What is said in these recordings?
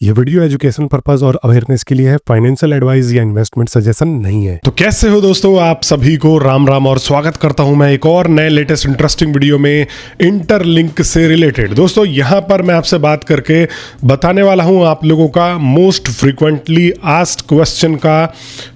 ये video education purpose और awareness के लिए है, फाइनेंशियल एडवाइस या इन्वेस्टमेंट सजेशन नहीं है। तो कैसे हो दोस्तों, आप सभी को राम राम और स्वागत करता हूं मैं एक और नए लेटेस्ट इंटरेस्टिंग वीडियो में इंटरलिंक से रिलेटेड। दोस्तों यहां पर मैं आपसे बात करके बताने वाला हूं आप लोगों का मोस्ट फ्रीक्वेंटली आस्क्ड क्वेश्चन का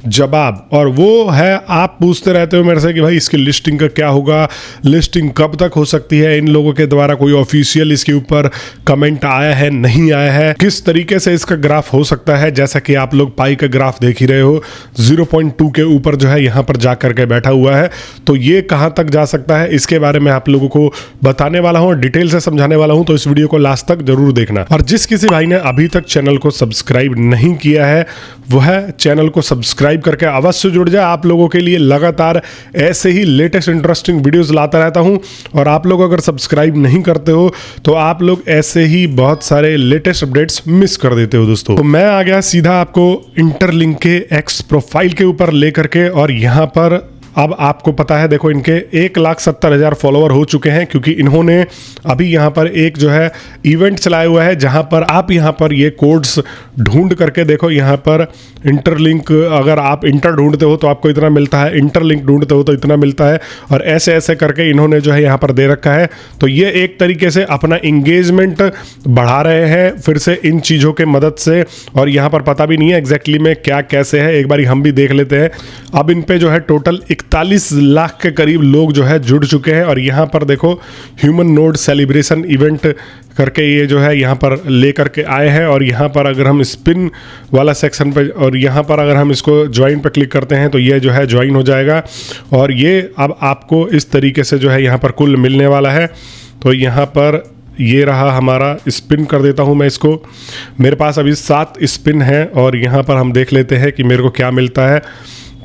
जवाब, और वो है आप पूछते रहते हो मेरे से कि भाई इसकी लिस्टिंग का क्या होगा, लिस्टिंग कब तक हो सकती है, इन लोगों के द्वारा कोई ऑफिशियल इसके ऊपर कमेंट आया है नहीं आया है, किस तरीके से इसका ग्राफ हो सकता है। जैसा कि आप लोग पाई का ग्राफ देख ही रहे हो 0.2 के ऊपर जो है यहां पर जा करके बैठा हुआ है, तो ये कहां तक जा सकता है इसके बारे में आप लोगों को बताने वाला हूं, डिटेल से समझाने वाला हूं, तो इस वीडियो को लास्ट तक जरूर देखना। और जिस किसी भाई ने अभी तक चैनल को सब्सक्राइब नहीं किया है वह चैनल को सब्सक्राइब करके अवश्य जुड़ जाए। आप लोगों के लिए लगातार ऐसे ही लेटेस्ट इंटरेस्टिंग वीडियोस लाता रहता हूं, और आप लोग अगर सब्सक्राइब नहीं करते हो तो आप लोग ऐसे ही बहुत सारे लेटेस्ट अपडेट्स मिस कर देते हो दोस्तों। तो मैं आ गया सीधा आपको इंटरलिंक के एक्स प्रोफाइल के ऊपर लेकर के, और यहां पर अब आपको पता है देखो इनके 1,70,000 फॉलोवर हो चुके हैं, क्योंकि इन्होंने अभी यहाँ पर एक जो है इवेंट चलाया हुआ है जहाँ पर आप यहाँ पर ये कोड्स ढूंढ करके देखो, यहाँ पर इंटरलिंक, अगर आप इंटर ढूंढते हो तो आपको इतना मिलता है, इंटरलिंक ढूंढते हो तो इतना मिलता है, और ऐसे ऐसे करके इन्होंने जो है यहाँ पर दे रखा है। तो ये एक तरीके से अपना इंगेजमेंट बढ़ा रहे हैं फिर से इन चीज़ों के मदद से, और यहाँ पर पता भी नहीं है एग्जैक्टली में क्या कैसे है, एक बार हम भी देख लेते हैं। अब इन पे जो है टोटल 41 लाख के करीब लोग जो है जुड़ चुके हैं, और यहाँ पर देखो ह्यूमन नोड सेलिब्रेशन इवेंट करके ये जो है यहाँ पर ले करके आए हैं, और यहाँ पर अगर हम स्पिन वाला सेक्शन पे और यहाँ पर अगर हम इसको ज्वाइन पे क्लिक करते हैं तो ये जो है ज्वाइन हो जाएगा, और ये अब आपको इस तरीके से जो है यहाँ पर कुल मिलने वाला है। तो यहाँ पर ये रहा हमारा, स्पिन कर देता हूँ मैं इसको, मेरे पास अभी 7 स्पिन है, और यहाँ पर हम देख लेते हैं कि मेरे को क्या मिलता है।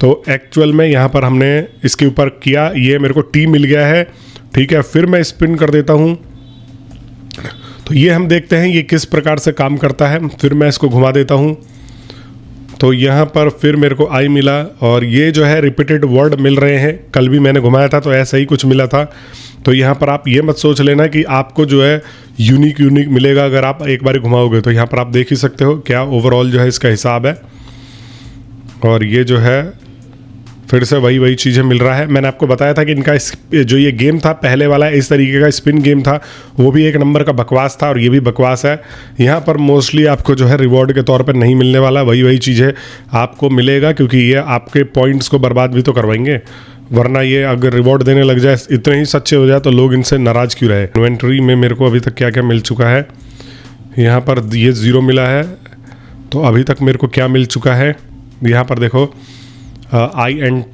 तो एक्चुअल में यहाँ पर हमने इसके ऊपर किया, ये मेरे को टी मिल गया है, ठीक है। फिर मैं स्पिन कर देता हूँ, तो ये हम देखते हैं ये किस प्रकार से काम करता है। फिर मैं इसको घुमा देता हूँ, तो यहाँ पर फिर मेरे को आई मिला, और ये जो है रिपीटेड वर्ड मिल रहे हैं, कल भी मैंने घुमाया था तो ऐसा ही कुछ मिला था। तो यहाँ पर आप ये मत सोच लेना कि आपको जो है यूनिक मिलेगा अगर आप एक बार घुमाओगे। तो यहाँ पर आप देख ही सकते हो क्या ओवरऑल जो है इसका हिसाब है, और ये जो है फिर से वही चीज़ें मिल रहा है। मैंने आपको बताया था कि इनका जो ये गेम था पहले वाला इस तरीके का स्पिन गेम था, वो भी एक नंबर का बकवास था, और ये भी बकवास है। यहाँ पर मोस्टली आपको जो है रिवॉर्ड के तौर पर नहीं मिलने वाला, वही चीज़ें आपको मिलेगा, क्योंकि ये आपके पॉइंट्स को बर्बाद भी तो करवाएंगे, वरना ये अगर रिवॉर्ड देने लग जाए, इतने ही सच्चे हो जाए तो लोग इनसे नाराज़ क्यों रहे। इन्वेंट्री में मेरे को अभी तक क्या क्या मिल चुका है, यहाँ पर ये 0 मिला है, तो अभी तक मेरे को क्या मिल चुका है यहाँ पर देखो INTERLIN,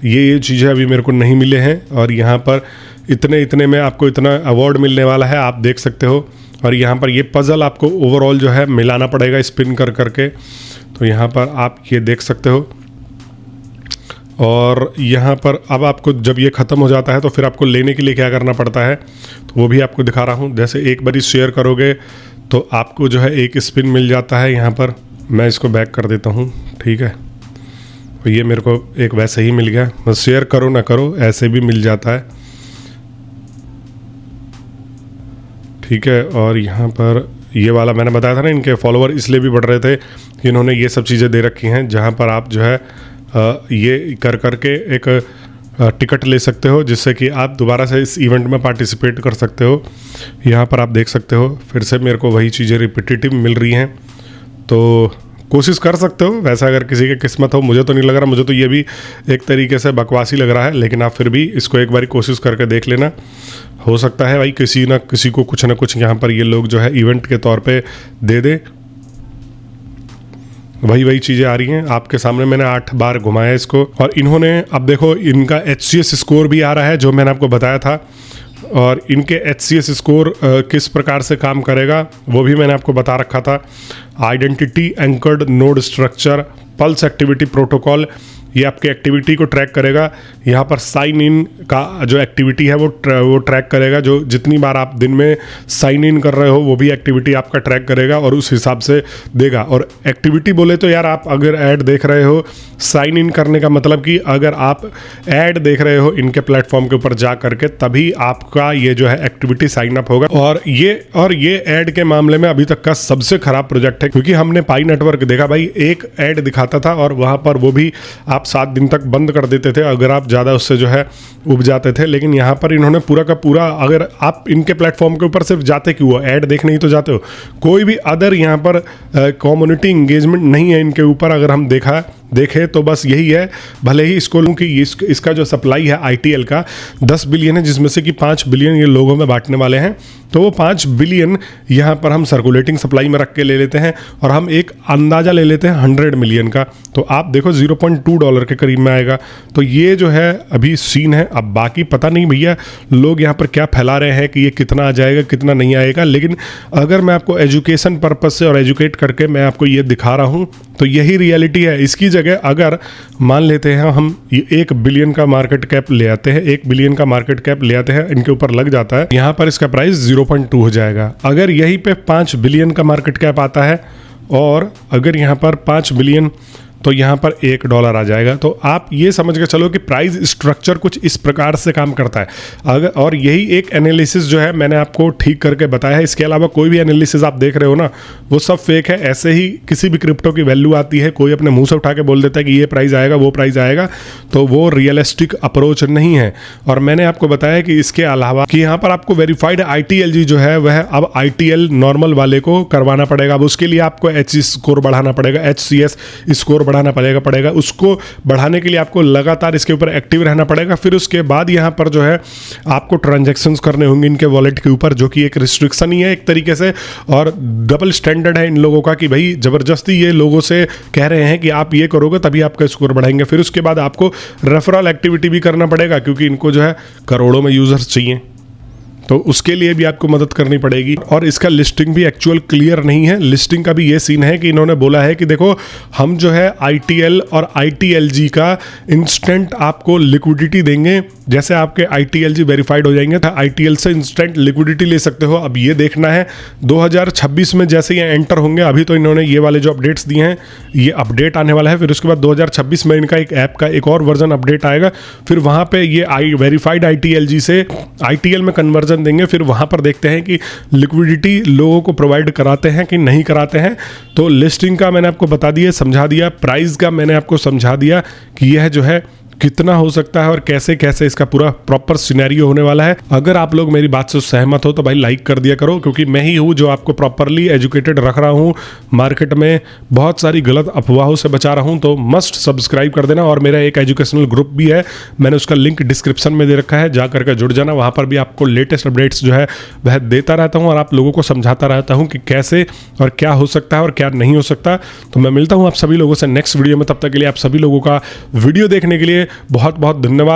ये चीज़ें अभी मेरे को नहीं मिले हैं, और यहाँ पर इतने में आपको इतना अवार्ड मिलने वाला है, आप देख सकते हो। और यहाँ पर ये पज़ल आपको ओवरऑल जो है मिलाना पड़ेगा स्पिन कर करके, तो यहाँ पर आप ये देख सकते हो। और यहाँ पर अब आपको जब ये ख़त्म हो जाता है तो फिर आपको लेने के लिए क्या करना पड़ता है, तो वो भी आपको दिखा रहा हूँ। जैसे एक बारी शेयर करोगे तो आपको जो है एक स्पिन मिल जाता है, यहाँ पर मैं इसको बैक कर देता हूँ, ठीक है। तो ये मेरे को एक वैसे ही मिल गया, बस शेयर करो ना करो ऐसे भी मिल जाता है, ठीक है। और यहाँ पर ये वाला मैंने बताया था ना, इनके फॉलोवर इसलिए भी बढ़ रहे थे कि इन्होंने ये सब चीज़ें दे रखी हैं, जहाँ पर आप जो है ये कर करके एक टिकट ले सकते हो, जिससे कि आप दोबारा से इस इवेंट में पार्टिसिपेट कर सकते हो। यहाँ पर आप देख सकते हो फिर से मेरे को वही चीज़ें रिपीटेटिव मिल रही हैं, तो कोशिश कर सकते हो। वैसा अगर किसी की किस्मत हो, मुझे तो नहीं लग रहा, मुझे तो ये भी एक तरीके से बकवासी लग रहा है, लेकिन आप फिर भी इसको एक बार कोशिश करके देख लेना, हो सकता है भाई किसी ना किसी को कुछ ना कुछ यहाँ पर ये लोग जो है इवेंट के तौर पे दे दे। वही चीज़ें आ रही हैं आपके सामने, मैंने 8 बार घुमाया इसको, और इन्होंने अब देखो इनका HCS स्कोर भी आ रहा है जो मैंने आपको बताया था, और इनके HCS स्कोर किस प्रकार से काम करेगा वो भी मैंने आपको बता रखा था। Identity anchored node structure, pulse activity protocol, ये आपके एक्टिविटी को ट्रैक करेगा। यहाँ पर साइन इन का जो एक्टिविटी है वो ट्रैक करेगा, जो जितनी बार आप दिन में साइन इन कर रहे हो वो भी एक्टिविटी आपका ट्रैक करेगा और उस हिसाब से देगा। और एक्टिविटी बोले तो यार, आप अगर ऐड देख रहे हो, साइन इन करने का मतलब कि अगर आप ऐड देख रहे हो इनके प्लेटफॉर्म के ऊपर जा करके, तभी आपका ये जो है एक्टिविटी साइन अप होगा। और ये ऐड के मामले में अभी तक का सबसे खराब प्रोजेक्ट है, क्योंकि हमने पाई नेटवर्क देखा भाई, एक ऐड दिखाता था और वहां पर वो भी आप 7 दिन तक बंद कर देते थे अगर आप ज़्यादा उससे जो है उब जाते थे। लेकिन यहाँ पर इन्होंने पूरा का पूरा, अगर आप इनके प्लेटफॉर्म के ऊपर सिर्फ जाते क्यों हो, ऐड देखने ही तो जाते हो, कोई भी अदर यहाँ पर कम्युनिटी इंगेजमेंट नहीं है इनके ऊपर। अगर हम देखें तो बस यही है। भले ही इसको लूँ कि इसका जो सप्लाई है ITL का 10 बिलियन है, जिसमें से कि 5 बिलियन ये लोगों में बांटने वाले हैं, तो वो 5 बिलियन यहाँ पर हम सर्कुलेटिंग सप्लाई में रख के ले लेते हैं और हम एक अंदाज़ा ले लेते हैं 100 मिलियन का, तो आप देखो $0.2 के करीब में आएगा। तो ये जो है अभी सीन है। अब बाकी पता नहीं भैया लोग यहाँ पर क्या फैला रहे हैं कि ये कितना आ जाएगा कितना नहीं आएगा, लेकिन अगर मैं आपको एजुकेशन पर्पज से और एजुकेट करके मैं आपको ये दिखा रहा हूँ तो यही रियलिटी है। इसकी जगह अगर मान लेते हैं हम 1 बिलियन का मार्केट कैप ले आते हैं, 1 बिलियन का मार्केट कैप ले आते हैं, इनके ऊपर लग जाता है, यहाँ पर इसका प्राइस 0.2 हो जाएगा। अगर यहीं पे 5 बिलियन का मार्केट कैप आता है और अगर यहाँ पर 5 बिलियन, तो यहाँ पर $1 आ जाएगा। तो आप ये समझ के चलो कि प्राइस स्ट्रक्चर कुछ इस प्रकार से काम करता है। अगर और यही एक एनालिसिस जो है मैंने आपको ठीक करके बताया है। इसके अलावा कोई भी एनालिसिस आप देख रहे हो ना, वो सब फेक है। ऐसे ही किसी भी क्रिप्टो की वैल्यू आती है, कोई अपने मुंह से उठा के बोल देता है कि ये प्राइस आएगा वो प्राइस आएगा, तो वो रियलिस्टिक अप्रोच नहीं है। और मैंने आपको बताया कि इसके अलावा कि यहाँ पर आपको वेरीफाइड ITLG जो है वह अब ITL नॉर्मल वाले को करवाना पड़ेगा। अब उसके लिए आपको H स्कोर बढ़ाना पड़ेगा, HCS स्कोर बढ़ाना पड़ेगा। उसको बढ़ाने के लिए आपको लगातार इसके ऊपर एक्टिव रहना पड़ेगा। फिर उसके बाद यहाँ पर जो है आपको ट्रांजैक्शंस करने होंगे इनके वॉलेट के ऊपर, जो कि एक रिस्ट्रिक्शन ही है एक तरीके से, और डबल स्टैंडर्ड है इन लोगों का कि भाई जबरदस्ती ये लोगों से कह रहे हैं कि आप ये करोगे तभी आपका स्कोर बढ़ाएंगे। फिर उसके बाद आपको रेफरल एक्टिविटी भी करना पड़ेगा, क्योंकि इनको जो है करोड़ों में यूजर्स चाहिए, तो उसके लिए भी आपको मदद करनी पड़ेगी। और इसका लिस्टिंग भी एक्चुअल क्लियर नहीं है। लिस्टिंग का भी ये सीन है कि इन्होंने बोला है कि देखो हम जो है ITL और ITLG का इंस्टेंट आपको लिक्विडिटी देंगे। जैसे आपके ITLG वेरीफाइड हो जाएंगे तो ITL से इंस्टेंट लिक्विडिटी ले सकते हो। अब ये देखना है 2026 में जैसे ये एंटर होंगे। अभी तो इन्होंने ये वाले जो अपडेट्स दिए हैं, ये अपडेट आने वाला है। फिर उसके बाद 2026 में इनका एक ऐप का एक और वर्जन अपडेट आएगा। फिर वहाँ पे ये वेरीफाइड ITLG से ITL में कन्वर्जन देंगे। फिर वहां पर देखते हैं कि लिक्विडिटी लोगों को प्रोवाइड कराते हैं कि नहीं कराते हैं। तो लिस्टिंग का मैंने आपको बता दिया, समझा दिया। प्राइस का मैंने आपको समझा दिया कि यह जो है कितना हो सकता है और कैसे कैसे इसका पूरा प्रॉपर सिनेरियो होने वाला है। अगर आप लोग मेरी बात से सहमत हो तो भाई लाइक कर दिया करो, क्योंकि मैं ही हूँ जो आपको प्रॉपरली एजुकेटेड रख रहा हूँ। मार्केट में बहुत सारी गलत अफवाहों से बचा रहा हूँ, तो मस्ट सब्सक्राइब कर देना। और मेरा एक एजुकेशनल ग्रुप भी है, मैंने उसका लिंक डिस्क्रिप्शन में दे रखा है, जा करके जुड़ जाना। वहाँ पर भी आपको लेटेस्ट अपडेट्स जो है वह देता रहता हूँ और आप लोगों को समझाता रहता हूँ कि कैसे और क्या हो सकता है और क्या नहीं हो सकता। तो मैं मिलता हूँ आप सभी लोगों से नेक्स्ट वीडियो में। तब तक के लिए आप सभी लोगों का वीडियो देखने के लिए बहुत बहुत धन्यवाद।